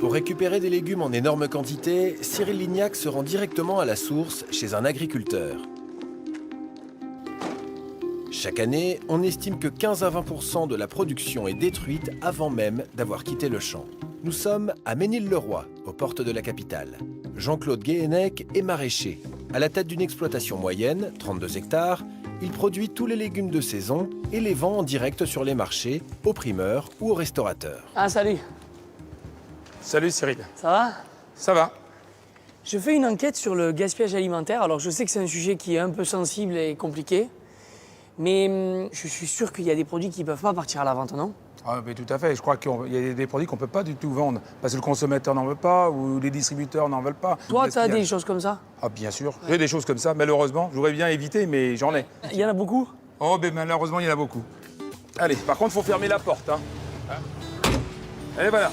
Pour récupérer des légumes en énorme quantité, Cyril Lignac se rend directement à la source chez un agriculteur. Chaque année, on estime que 15 à 20% de la production est détruite avant même d'avoir quitté le champ. Nous sommes à Ménil-le-Roi, aux portes de la capitale. Jean-Claude Guéhenec est maraîcher. À la tête d'une exploitation moyenne, 32 hectares, il produit tous les légumes de saison et les vend en direct sur les marchés, aux primeurs ou aux restaurateurs. Ah, salut. Salut Cyril. Ça va? Ça va? Je fais une enquête sur le gaspillage alimentaire. Alors, je sais que c'est un sujet qui est un peu sensible et compliqué, mais je suis sûr qu'il y a des produits qui ne peuvent pas partir à la vente, non? Ah, mais tout à fait. Je crois qu'il y a des produits qu'on ne peut pas du tout vendre parce que le consommateur n'en veut pas ou les distributeurs n'en veulent pas. Toi, tu as des choses comme ça? Ah, bien sûr. J'ai des choses comme ça. Malheureusement, j'aurais bien évité, mais j'en ai. Il y en a beaucoup? Oh, mais malheureusement, il y en a beaucoup. Allez, par contre, il faut fermer la porte. Hein. Allez, voilà.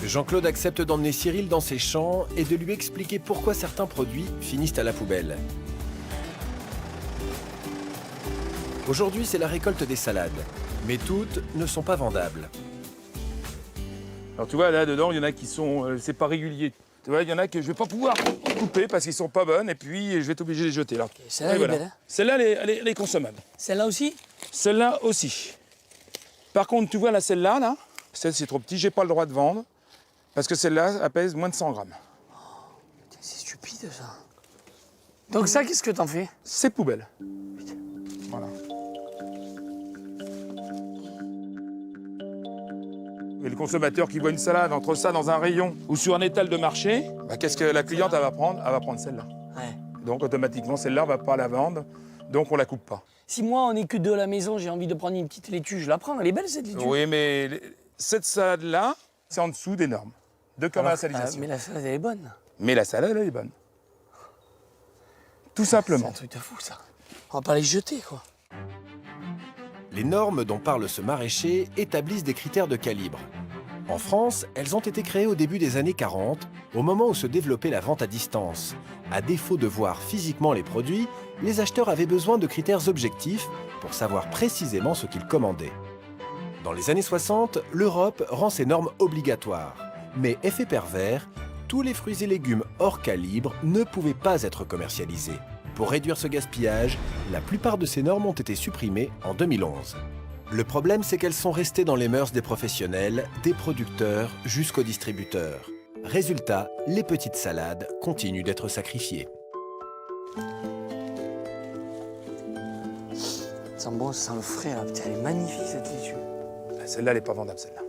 Jean-Claude accepte d'emmener Cyril dans ses champs et de lui expliquer pourquoi certains produits finissent à la poubelle. Aujourd'hui, c'est la récolte des salades, mais toutes ne sont pas vendables. Alors, tu vois, là-dedans, il y en a qui sont... c'est pas régulier. Tu vois, il y en a que je vais pas pouvoir couper parce qu'ils sont pas bonnes et puis je vais être obligé de les jeter, là. Okay, celle-là, elle est belle, hein? Celle-là, elle est consommable. Celle-là aussi? Celle-là aussi. Par contre, tu vois, là, celle-là, là, c'est trop petit, j'ai pas le droit de vendre. Parce que celle-là, elle pèse moins de 100 grammes. Oh, c'est stupide, ça. Donc ça, qu'est-ce que t'en fais? C'est poubelle. Voilà. Et le consommateur qui voit une salade entre ça dans un rayon ou sur un étal de marché, bah, qu'est-ce que la cliente elle va prendre? Elle va prendre celle-là. Ouais. Donc automatiquement, celle-là, on ne va pas la vendre, donc on la coupe pas. Si moi, on n'est que deux à la maison, j'ai envie de prendre une petite laitue, je la prends. Elle est belle, cette laitue. Oui, mais cette salade-là, c'est en dessous des normes de commercialisation. Mais la salade, elle est bonne. Mais la salade, elle est bonne. Tout simplement. C'est un truc de fou, ça. On va pas les jeter, quoi. Les normes dont parle ce maraîcher établissent des critères de calibre. En France, elles ont été créées au début des années 40, au moment où se développait la vente à distance. À défaut de voir physiquement les produits, les acheteurs avaient besoin de critères objectifs pour savoir précisément ce qu'ils commandaient. Dans les années 60, l'Europe rend ces normes obligatoires. Mais effet pervers, tous les fruits et légumes hors calibre ne pouvaient pas être commercialisés. Pour réduire ce gaspillage, la plupart de ces normes ont été supprimées en 2011. Le problème, c'est qu'elles sont restées dans les mœurs des professionnels, des producteurs jusqu'aux distributeurs. Résultat, les petites salades continuent d'être sacrifiées. Ça sent bon, ça sent le frais, là. Putain, elle est magnifique, cette laitue. Celle-là, elle n'est pas vendable, celle-là.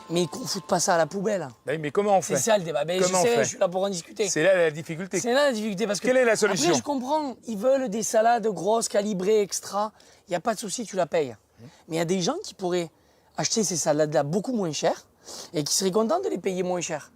Mais qu'on foute pas ça à la poubelle. Ben, mais comment on fait? C'est ça le débat. Ben, je Comment on sais, fait? je suis là pour en discuter. C'est là la difficulté. C'est là la difficulté parce que... Quelle est la solution? Après, je comprends. Ils veulent des salades grosses, calibrées, extra. Il n'y a pas de souci, tu la payes. Mais il y a des gens qui pourraient acheter ces salades-là beaucoup moins cher et qui seraient contents de les payer moins cher.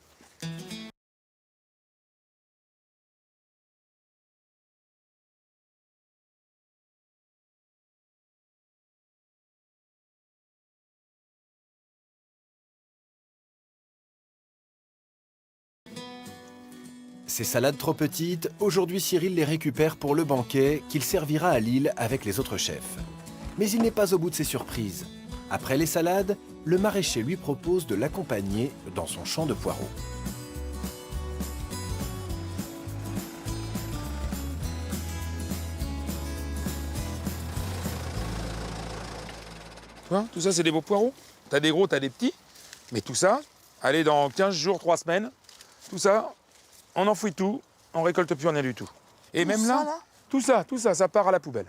Ces salades trop petites, aujourd'hui Cyril les récupère pour le banquet qu'il servira à Lille avec les autres chefs. Mais il n'est pas au bout de ses surprises. Après les salades, le maraîcher lui propose de l'accompagner dans son champ de poireaux. Tu vois, tout ça, c'est des beaux poireaux. T'as des gros, t'as des petits. Mais tout ça, allez, dans 15 jours, 3 semaines, tout ça, on enfouit tout, on récolte plus rien du tout. Et Tout même ça, là, tout ça, ça part à la poubelle.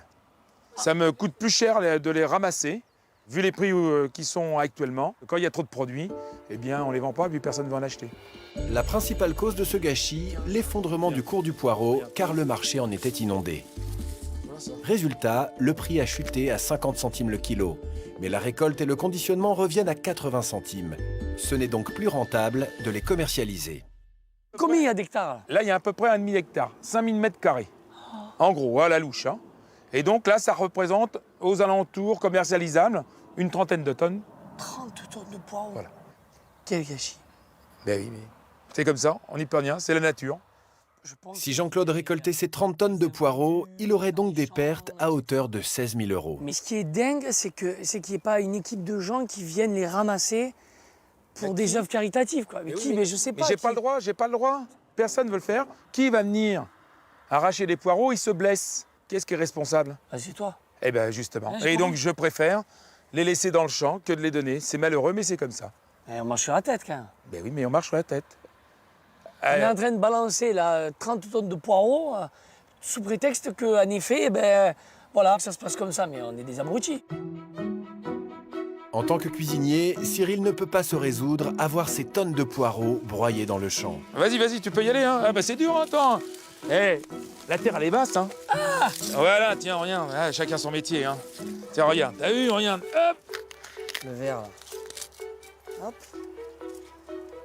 Ça me coûte plus cher de les ramasser, vu les prix qui sont actuellement. Quand il y a trop de produits, eh bien, on les vend pas, puis personne ne va en acheter. La principale cause de ce gâchis, l'effondrement du cours du poireau, car le marché en était inondé. Résultat, le prix a chuté à 50 centimes le kilo. Mais la récolte et le conditionnement reviennent à 80 centimes. Ce n'est donc plus rentable de les commercialiser. Combien il y a d'hectares? Là, il y a à peu près un demi-hectare, 5000 mètres carrés. En gros, à la louche. Hein. Et donc là, ça représente aux alentours commercialisables une trentaine de tonnes. 30 tonnes de poireaux. Voilà. Quel gâchis. Ben oui, mais c'est comme ça, on n'y peut rien, c'est la nature. Je pense. Si Jean-Claude récoltait ses 30 tonnes de poireaux, il aurait donc des pertes à hauteur de 16 000 €. Mais ce qui est dingue, c'est qu'il n'y ait pas une équipe de gens qui viennent les ramasser pour des œuvres caritatives. Quoi. Mais qui? Mais je sais pas. Mais j'ai qui. pas le droit. Personne ne veut le faire. Qui va venir arracher des poireaux? Il se blesse. Qu'est-ce qui est responsable? Ah, c'est toi. Eh bien, justement. Ouais, Et donc, je préfère les laisser dans le champ que de les donner. C'est malheureux, mais c'est comme ça. On marche sur la tête quand même. Ben oui, mais on marche sur la tête. On est en train de balancer là, 30 tonnes de poireaux sous prétexte qu'en effet, eh ben, voilà, ça se passe comme ça, mais on est des abrutis. En tant que cuisinier, Cyril ne peut pas se résoudre à voir ces tonnes de poireaux broyés dans le champ. Vas-y, tu peux y aller. Hein. Ah, bah, c'est dur, attends. Eh, la terre, elle est basse. Hein. Ah, voilà, tiens, regarde. Ah, chacun son métier. Hein. Tiens, regarde. T'as vu, regarde. Hop. Le verre là. Hop.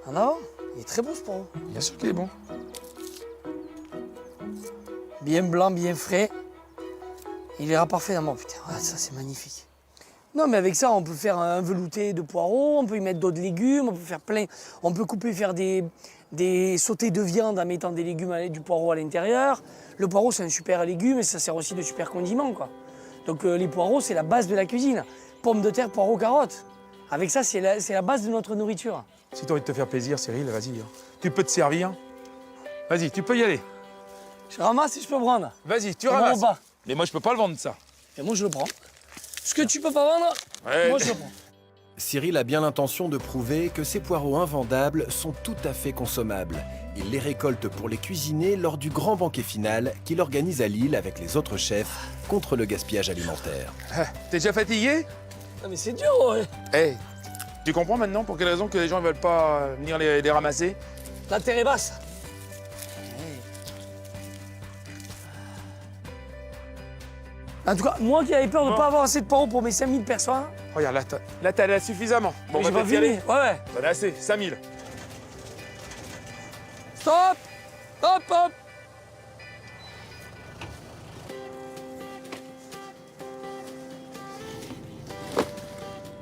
En avant. Il est très beau ce poireau. Bien sûr qu'il est bon. Bien blanc, bien frais. Il ira parfaitement. Putain, ouais, ça c'est magnifique. Non, mais avec ça, on peut faire un velouté de poireaux, on peut y mettre d'autres légumes, on peut faire plein. On peut couper, faire des sautés de viande en mettant des légumes, du poireau à l'intérieur. Le poireau, c'est un super légume et ça sert aussi de super condiment, quoi. Donc les poireaux, c'est la base de la cuisine. Pommes de terre, poireaux, carottes. Avec ça, c'est la base de notre nourriture. Si t'as envie de te faire plaisir, Cyril, vas-y. Hein. Tu peux te servir. Vas-y, tu peux y aller. Je ramasse et je peux prendre. Vas-y, tu Comment ramasses. on va? Mais moi, je peux pas le vendre, ça. Et moi, je le prends. Ce que tu peux pas vendre, Ouais. moi, je le prends. Cyril a bien l'intention de prouver que ces poireaux invendables sont tout à fait consommables. Il les récolte pour les cuisiner lors du grand banquet final qu'il organise à Lille avec les autres chefs contre le gaspillage alimentaire. T'es déjà fatigué? Non, mais c'est dur, ouais. Eh, tu comprends maintenant pour quelle raison que les gens ne veulent pas venir les ramasser? La terre est basse. En tout cas, moi qui avais peur de ne pas avoir assez de poireaux pour mes 5000 personnes, Regarde, là, t'as suffisamment. Bon, j'ai on va pas peut-être y fini. aller. Ouais. T'en as assez, 5000. Stop. Hop, hop.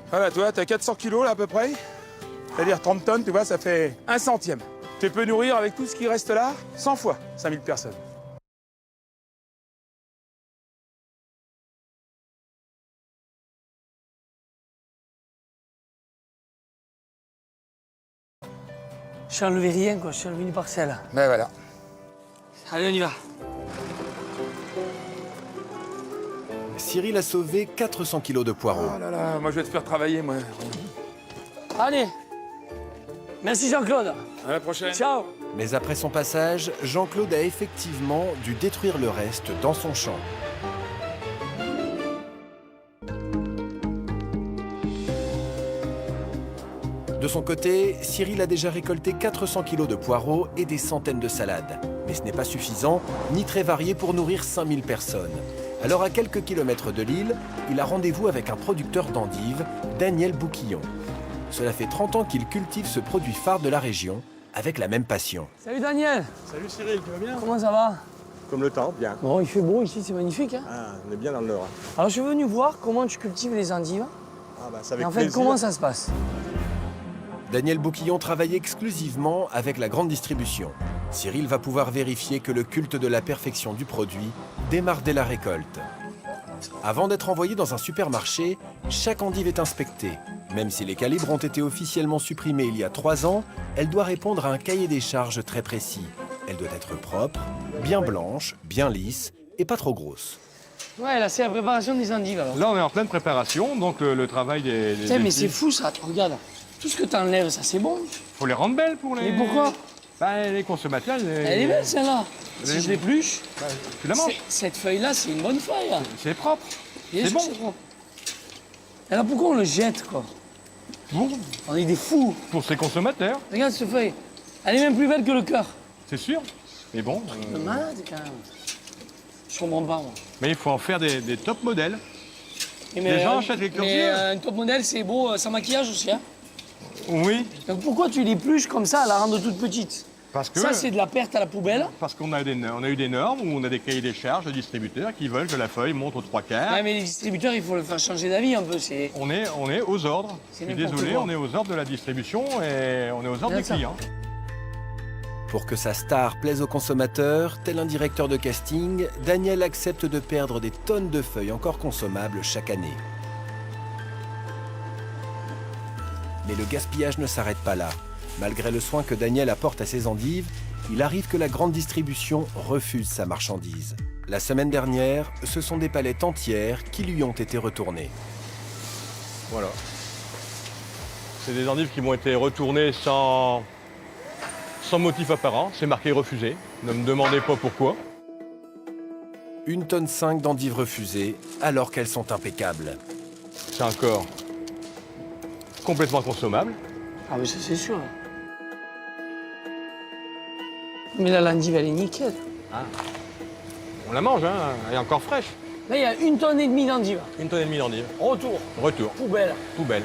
Voilà, tu vois, t'as 400 kilos là à peu près. C'est-à-dire 30 tonnes, tu vois, ça fait 1 centième. Tu peux nourrir avec tout ce qui reste là 100 fois 5000 personnes. Je suis enlevé rien, quoi. Je suis enlevé une parcelle. Ben voilà. Allez, on y va. Cyril a sauvé 400 kilos de poireaux. Oh là là, moi je vais te faire travailler, moi. Allez. Merci, Jean-Claude. À la prochaine. Ciao. Mais après son passage, Jean-Claude a effectivement dû détruire le reste dans son champ. De son côté, Cyril a déjà récolté 400 kilos de poireaux et des centaines de salades. Mais ce n'est pas suffisant, ni très varié pour nourrir 5000 personnes. Alors à quelques kilomètres de Lille, il a rendez-vous avec un producteur d'endives, Daniel Bouquillon. Cela fait 30 ans qu'il cultive ce produit phare de la région, avec la même passion. Salut, Daniel. Salut Cyril, tu vas bien? Comment ça va? Comme le temps, bien. Bon, il fait beau ici, c'est magnifique. Hein. Ah, on est bien dans le Nord. Alors, je suis venu voir comment tu cultives les endives. Ah bah c'est avec Et en fait, plaisir. comment ça se passe? Daniel Bouquillon travaille exclusivement avec la grande distribution. Cyril va pouvoir vérifier que le culte de la perfection du produit démarre dès la récolte. Avant d'être envoyé dans un supermarché, chaque endive est inspectée. Même si les calibres ont été officiellement supprimés il y a 3 ans, elle doit répondre à un cahier des charges très précis. Elle doit être propre, bien blanche, bien lisse et pas trop grosse. Ouais, là, c'est la préparation des endives, alors. Là, on est en pleine préparation, donc le travail des Tiens, mais c'est équipes. fou, ça. Regarde. Tout ce que tu enlèves, ça, c'est bon. Faut les rendre belles pour les... Mais pourquoi? Ben, les consommateurs, Elle est belle, celle-là. Si je l'épluche, tu la manges. cette feuille-là, c'est une bonne feuille. C'est propre. Bien C'est sûr bon. que propre. Alors, pourquoi on le jette, quoi? Bon, On est des fous. pour ces consommateurs, Regarde cette feuille. Elle est même plus belle que le cœur. c'est sûr. Mais bon, C'est malade, quand même. Je comprends pas, moi. mais il faut en faire des top modèles. Et Les gens achètent les cœurs mais, durs. un top modèle, c'est beau, sans maquillage aussi. Hein. Oui, Donc pourquoi tu l'épluches comme ça, à la rendre toute petite? parce que Ça, c'est de la perte à la poubelle. parce qu'on a, on a eu des normes où on a des cahiers des charges de distributeurs qui veulent que la feuille monte aux 3/4. Ouais, mais les distributeurs, il faut le faire changer d'avis un peu. C'est On est aux ordres. Je C'est suis n'importe désolé, quoi. on est aux ordres de la distribution et on est aux ordres Bien du ça. client. Pour que sa star plaise aux consommateurs, tel un directeur de casting, Daniel accepte de perdre des tonnes de feuilles encore consommables chaque année. Mais le gaspillage ne s'arrête pas là. Malgré le soin que Daniel apporte à ses endives, il arrive que la grande distribution refuse sa marchandise. La semaine dernière, ce sont des palettes entières qui lui ont été retournées. Voilà. C'est des endives qui m'ont été retournées sans motif apparent. C'est marqué refusé. Ne me demandez pas pourquoi. 1,5 tonne d'endives refusées, alors qu'elles sont impeccables. C'est encore complètement consommable. Ah mais ça c'est sûr. Mais la l'endive elle est nickel. On la mange, hein, elle est encore fraîche. Là il y a 1,5 tonne d'endives. 1,5 tonne d'endives. Retour. Retour. Poubelle. Poubelle.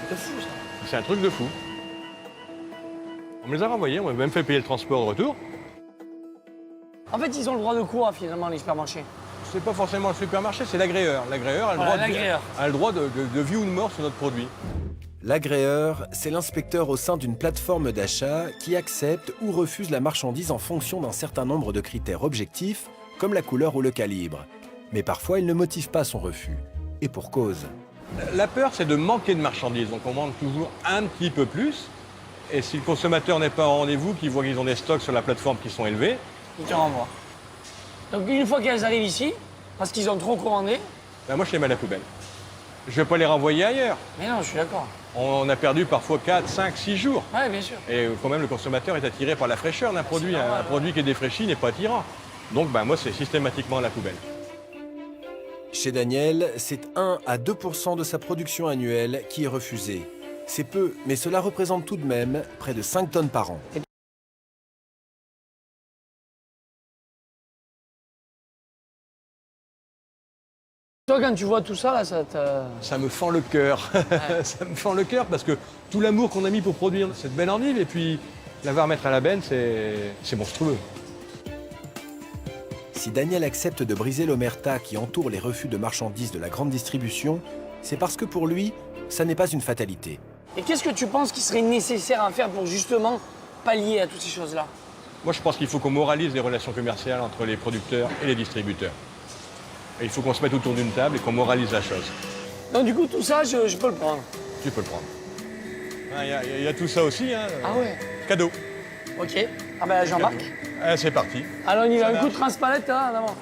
C'est fou ça. C'est un truc de fou. On me les a renvoyés, on m'a même fait payer le transport de retour. En fait ils ont le droit de quoi finalement les supermarchés? C'est pas forcément le supermarché, c'est l'agréeur. L'agréeur a le Voilà, droit, l'agréeur. a le droit de vie ou de mort sur notre produit. L'agréeur, c'est l'inspecteur au sein d'une plateforme d'achat qui accepte ou refuse la marchandise en fonction d'un certain nombre de critères objectifs, comme la couleur ou le calibre. Mais parfois, il ne motive pas son refus. Et pour cause. La peur, c'est de manquer de marchandises. Donc on demande toujours un petit peu plus. Et si le consommateur n'est pas au rendez-vous, qu'il voit qu'ils ont des stocks sur la plateforme qui sont élevés, Ils te renvoient. Donc une fois qu'elles arrivent ici, parce qu'ils ont trop commandé, ben moi je les mets à la poubelle. Je ne vais pas les renvoyer ailleurs. mais non je suis d'accord. On a perdu parfois 4, 5, 6 jours. Ouais bien sûr. Et quand même, le consommateur est attiré par la fraîcheur d'un produit. normal, Un produit qui est défraîchi n'est pas attirant. Donc ben, moi, c'est systématiquement à la poubelle. Chez Daniel, c'est 1 à 2% de sa production annuelle qui est refusée. C'est peu, mais cela représente tout de même près de 5 tonnes par an. Toi quand tu vois tout ça là, ça te... Ça me fend le cœur. Ça me fend le cœur parce que tout l'amour qu'on a mis pour produire cette belle endive et puis la voir mettre à la benne, c'est monstrueux. Si Daniel accepte de briser l'omerta qui entoure les refus de marchandises de la grande distribution, c'est parce que pour lui, ça n'est pas une fatalité. Et qu'est-ce que tu penses qu'il serait nécessaire à faire pour justement pallier à toutes ces choses-là? Moi, je pense qu'il faut qu'on moralise les relations commerciales entre les producteurs et les distributeurs. Et il faut qu'on se mette autour d'une table et qu'on moralise la chose. Donc du coup tout ça je peux le prendre. Tu peux le prendre. Il y a tout ça aussi. Hein. Ah ouais. Cadeau. Ok. Ah ben j'embarque. C'est parti. Alors on y va, un coup de transpalette là, en avant.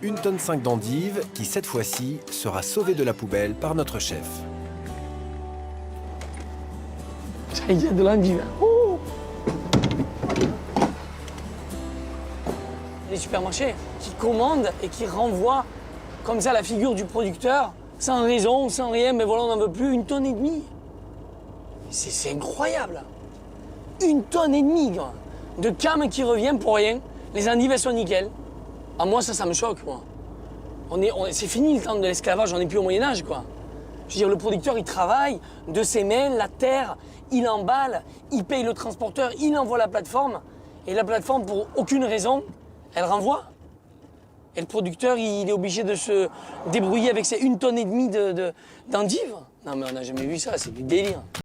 1,5 tonne d'endives qui, cette fois-ci, sera sauvée de la poubelle par notre chef. Il y a de l'endive. Oh, les supermarchés qui commandent et qui renvoient comme ça la figure du producteur, sans raison, sans rien, mais voilà, on n'en veut plus, 1,5 tonne. C'est incroyable. 1,5 tonne, quoi. De cam qui revient pour rien. Les endives, elles sont nickel. Ah, moi, ça me choque, moi. C'est fini le temps de l'esclavage, on n'est plus au Moyen-Âge, quoi. Je veux dire, le producteur, il travaille de ses mains, la terre, il emballe, il paye le transporteur, il envoie la plateforme. Et la plateforme, pour aucune raison, elle renvoie. Et le producteur, il est obligé de se débrouiller avec ses 1,5 tonne d'endives. Non, mais on n'a jamais vu ça, c'est du délire.